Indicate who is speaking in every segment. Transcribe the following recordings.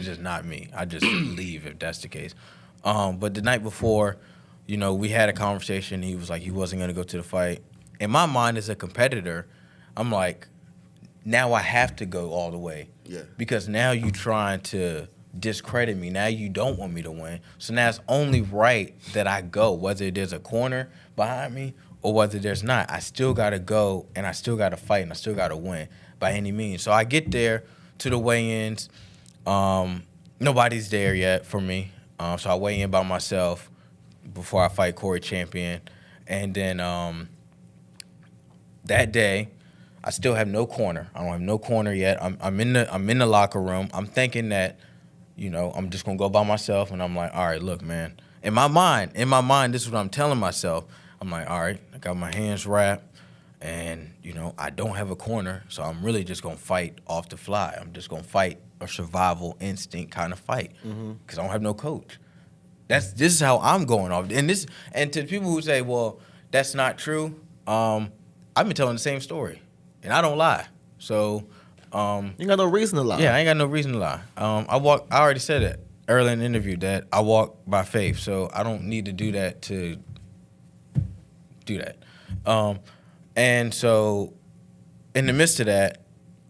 Speaker 1: it's just not me. I just leave if that's the case. But the night before, we had a conversation. He was like, he wasn't going to go to the fight. In my mind as a competitor, I'm like, now I have to go all the way.
Speaker 2: Yeah.
Speaker 1: Because now you trying to discredit me. Now you don't want me to win. So now it's only right that I go, whether there's a corner behind me or whether there's not. I still got to go, and I still got to fight, and I still got to win by any means. So I get there to the weigh-ins. Nobody's there yet for me. So I weigh in by myself before I fight Corey Champion. And then that day, I still have no corner. I don't have no corner yet. I'm in the locker room. I'm thinking that, I'm just gonna go by myself, and I'm like, all right, look, man. In my mind, this is what I'm telling myself. I'm like, all right, I got my hands wrapped, and I don't have a corner, so I'm really just gonna fight off the fly. I'm just gonna fight a survival instinct kind of fight because I don't have no coach. This is how I'm going off. And to people who say, well, that's not true, I've been telling the same story. And I don't lie. So
Speaker 3: you got no reason to lie.
Speaker 1: Yeah, I ain't got no reason to lie. I already said it earlier in the interview that I walk by faith, so I don't need to do that to do that. And so in the midst of that,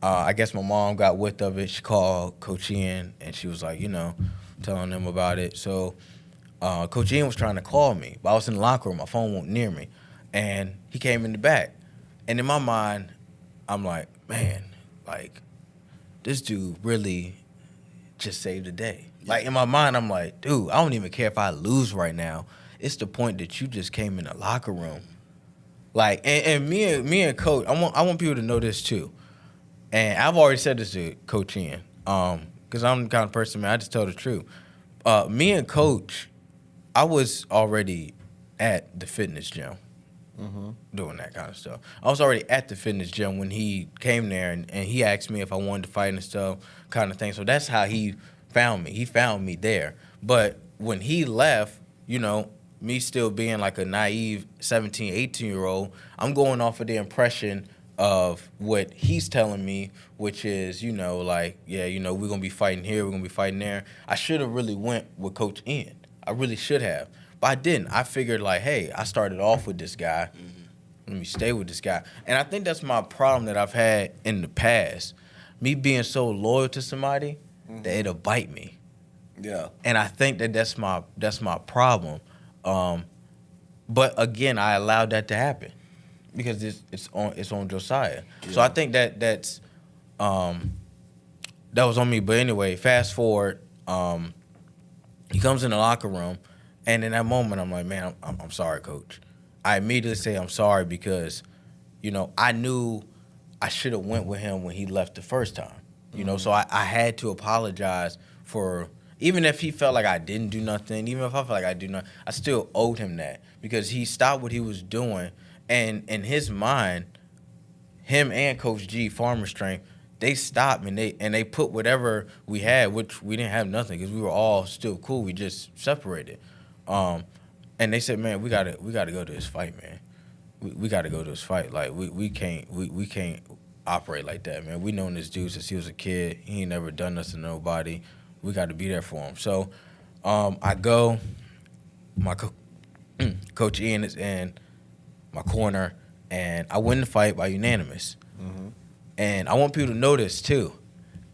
Speaker 1: I guess my mom got wind of it. She called Coach Ian, and she was like, telling them about it. So Coach Ian was trying to call me, but I was in the locker room. My phone wasn't near me. And he came in the back. And in my mind, I'm like, man, this dude really just saved the day. Like, in my mind, I'm like, dude, I don't even care if I lose right now. It's the point that you just came in the locker room. Like, and me and Coach, I want people to know this too. And I've already said this to Coach Ian, because I'm the kind of person, man, I just tell the truth. Me and Coach, I was already at the fitness gym doing that kind of stuff. I was already at the fitness gym when he came there, and he asked me if I wanted to fight and stuff, kind of thing. So that's how he found me. He found me there. But when he left, me still being like a naive 17, 18-year-old, I'm going off of the impression of what he's telling me, which is, we're going to be fighting here, we're going to be fighting there. I should have really went with Coach Ian. I really should have. But I didn't. I figured hey, I started off with this guy. Let me stay with this guy. And I think that's my problem that I've had in the past. Me being so loyal to somebody that it'll bite me.
Speaker 2: Yeah.
Speaker 1: And I think that's my problem. But again, I allowed that to happen because it's on Josiah. Yeah. So I think that was on me. But anyway, fast forward, he comes in the locker room, and in that moment, I'm like, man, I'm sorry, Coach. I immediately say I'm sorry because, I knew I should have went with him when he left the first time. So I had to apologize for, even if he felt like I didn't do nothing, even if I felt like I do nothing, I still owed him that because he stopped what he was doing. And in his mind, him and Coach G, Farmer Strength, they stopped and they put whatever we had, which we didn't have nothing because we were all still cool. We just separated. And they said, man, we gotta go to this fight, man. We gotta go to this fight. Like we can't operate like that, man. We known this dude since he was a kid. He ain't never done this to nobody. We got to be there for him. So I go. My Coach Ian is in my corner, and I win the fight by unanimous. And I want people to know this too.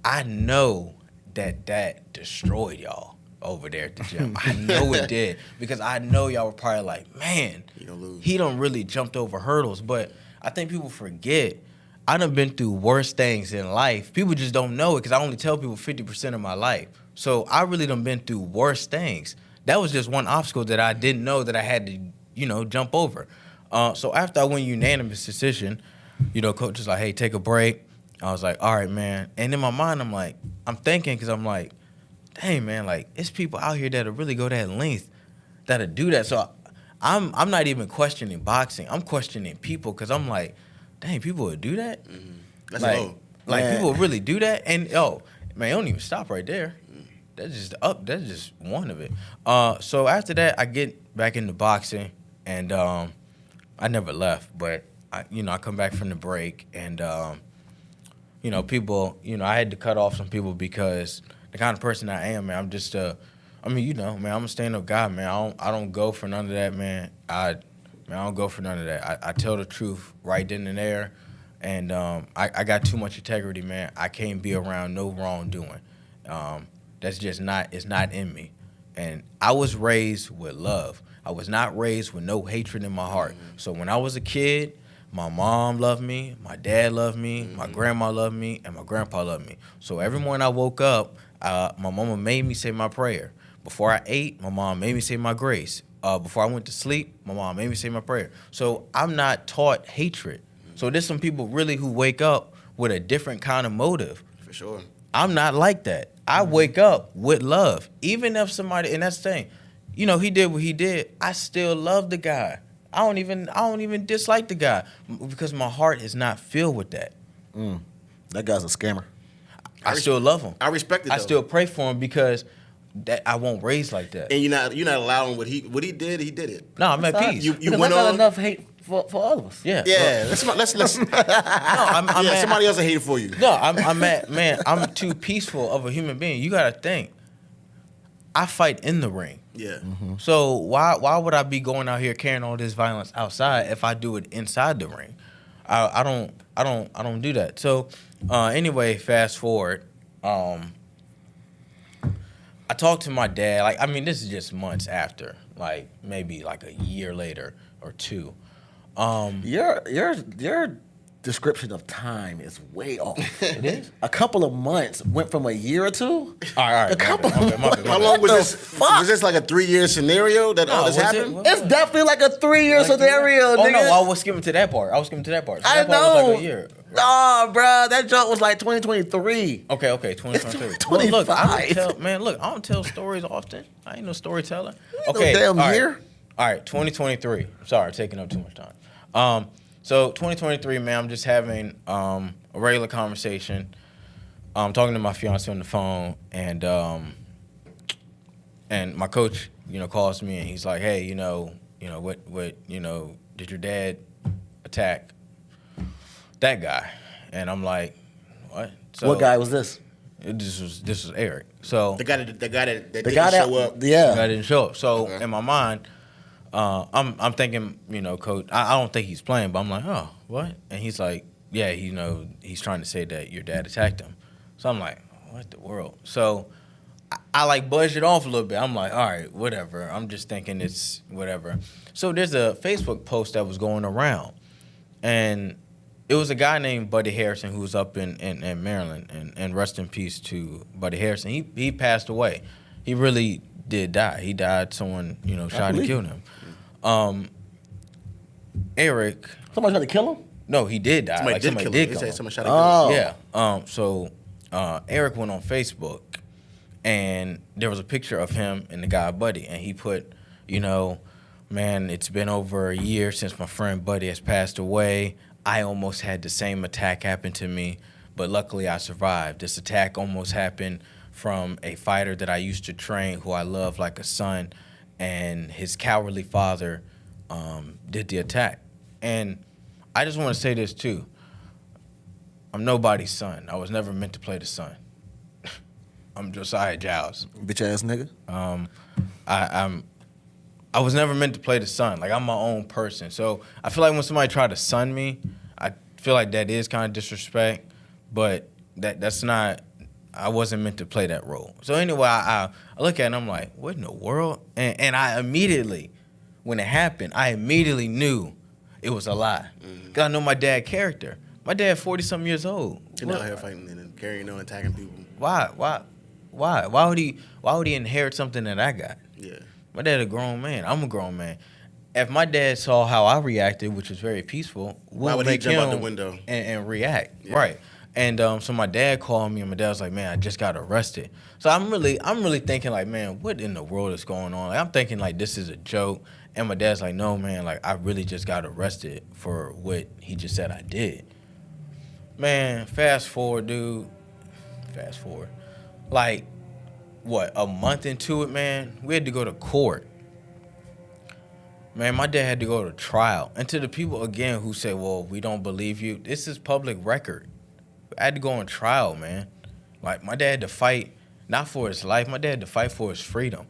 Speaker 1: I know that destroyed y'all over there at the gym. I know it did because I know y'all were probably like, man, he done really jumped over hurdles. But I think people forget I done been through worse things in life. People just don't know it because I only tell people 50% of my life. So I really done been through worse things. That was just one obstacle that I didn't know that I had to, jump over. So after I win unanimous decision, Coach was like, hey, take a break. I was like, all right, man. And in my mind, I'm thinking because I'm like, dang, man, it's people out here that'll really go that length, that'll do that. So I'm not even questioning boxing. I'm questioning people because I'm like, dang, people would do that?
Speaker 2: That's
Speaker 1: people would really do that? And, man, don't even stop right there. That's just one of it. So after that, I get back into boxing, and I never left. But, I come back from the break, and, people, I had to cut off some people because the kind of person I am, man. I'm just I mean, you know, man, I'm a stand-up guy, man. I don't go for none of that, man. I don't go for none of that. I tell the truth right then and there, and I got too much integrity, man. I can't be around no wrongdoing. That's just not, it's not in me. And I was raised with love. I was not raised with no hatred in my heart. So when I was a kid, my mom loved me, my dad loved me, my grandma loved me, and my grandpa loved me. So every morning I woke up, my mama made me say my prayer. Before I ate, my mom made me say my grace. Before I went to sleep, my mom made me say my prayer. So I'm not taught hatred. So there's some people really who wake up with a different kind of motive.
Speaker 2: For sure.
Speaker 1: I'm not like that. I wake up with love. Even if somebody, and that's the thing, you know, he did what he did, I still love the guy. I don't even dislike the guy because my heart is not filled with that.
Speaker 3: That guy's a scammer.
Speaker 1: I still love him.
Speaker 2: I respect it, though.
Speaker 1: I still pray for him because that I won't raise like that.
Speaker 2: And you're not allowing what he did. He did it.
Speaker 1: No, I'm at peace.
Speaker 2: You went
Speaker 3: I got
Speaker 2: on
Speaker 3: enough hate for all of us.
Speaker 1: Yeah.
Speaker 2: Yeah. Let's.
Speaker 1: No, I'm mad.
Speaker 2: Somebody else will hate for you.
Speaker 1: No, I'm mad, man. I'm too peaceful of a human being. You gotta think. I fight in the ring.
Speaker 2: Yeah.
Speaker 1: So why would I be going out here carrying all this violence outside if I do it inside the ring? I don't do that. So anyway, fast forward. I talked to my dad. Like, I mean, this is just months after. Like maybe like a year later or two.
Speaker 3: Your description of time is way off.
Speaker 1: It is?
Speaker 3: A couple of months went from a year or two.
Speaker 1: All right.
Speaker 3: A couple of months.
Speaker 2: How long was
Speaker 3: What
Speaker 2: this?
Speaker 3: the fuck?
Speaker 2: Was this like a 3-year scenario that all this
Speaker 1: was it?
Speaker 2: happened?
Speaker 1: What-
Speaker 3: It's definitely like a 3-year scenario,
Speaker 1: Oh
Speaker 3: nigga.
Speaker 1: no, I was skipping to that part. So
Speaker 3: I
Speaker 1: that part
Speaker 3: know.
Speaker 1: was like a year.
Speaker 3: No, bro, that joke was like 2023.
Speaker 1: Okay, 2023.
Speaker 3: It's
Speaker 1: Well, look, I
Speaker 3: 25.
Speaker 1: don't tell stories often. I ain't no storyteller.
Speaker 3: No
Speaker 1: Okay,
Speaker 3: damn
Speaker 1: all right.
Speaker 3: year.
Speaker 1: All right, 2023. Sorry, taking up too much time. So 2023, man, I'm just having a regular conversation. I'm talking to my fiance on the phone, and my coach, calls me and he's like, "Hey, what, did your dad attack that guy?" And I'm like, "What?" So
Speaker 3: What guy was this?
Speaker 1: This was Eric. So
Speaker 2: The guy that didn't
Speaker 3: guy that
Speaker 2: show up.
Speaker 3: Yeah.
Speaker 1: the guy didn't show up. So
Speaker 2: Okay.
Speaker 1: in my mind, I'm thinking, coach, I don't think he's playing, but I'm like, oh, what? And he's like, yeah, he's trying to say that your dad attacked him. So I'm like, what the world? So I like buzzed it off a little bit. I'm like, all right, whatever. I'm just thinking it's whatever. So there's a Facebook post that was going around, and it was a guy named Buddy Harrison who was up in Maryland, and rest in peace to Buddy Harrison. He passed away. He really did die. He died. Someone, shot and killed him. Eric.
Speaker 3: Somebody tried to kill him?
Speaker 1: No, he did die.
Speaker 2: Somebody did kill him. They
Speaker 1: kill
Speaker 2: said
Speaker 1: him.
Speaker 2: somebody shot at him.
Speaker 3: Oh.
Speaker 1: Yeah. So Eric went on Facebook, and there was a picture of him and the guy Buddy, and he put, man, it's been over a year since my friend Buddy has passed away. I almost had the same attack happen to me, but luckily I survived. This attack almost happened from a fighter that I used to train, who I love like a son, and his cowardly father did the attack. And I just want to say this too. I'm nobody's son. I was never meant to play the son. I'm Josiah Giles.
Speaker 3: Bitch ass nigga.
Speaker 1: I was never meant to play the son. Like, I'm my own person. So I feel like when somebody tried to son me, I feel like that is kind of disrespect, but that's not, I wasn't meant to play that role. So anyway, I look at it and I'm like, what in the world? And I immediately, when it happened, I immediately knew it was a lie. Because I know my dad's character. My dad 40-something years old.
Speaker 2: He's out here fighting and carrying on, attacking people.
Speaker 1: Why? Why would he inherit something that I got?
Speaker 2: Yeah.
Speaker 1: My dad a grown man. I'm a grown man. If my dad saw how I reacted, which was very peaceful,
Speaker 2: Why would he jump out the window
Speaker 1: and react?
Speaker 2: Yeah.
Speaker 1: Right. And so my dad called me, and my dad was like, "Man, I just got arrested." So I'm really thinking like, man, what in the world is going on? Like, I'm thinking like this is a joke, and my dad's like, "No, man, like I really just got arrested for what he just said I did." Man, fast forward, dude. Fast forward, like what, a month into it, man, we had to go to court. Man, my dad had to go to trial. And to the people, again, who say, well, we don't believe you, this is public record. I had to go on trial, man. Like, my dad had to fight not for his life. My dad had to fight for his freedom.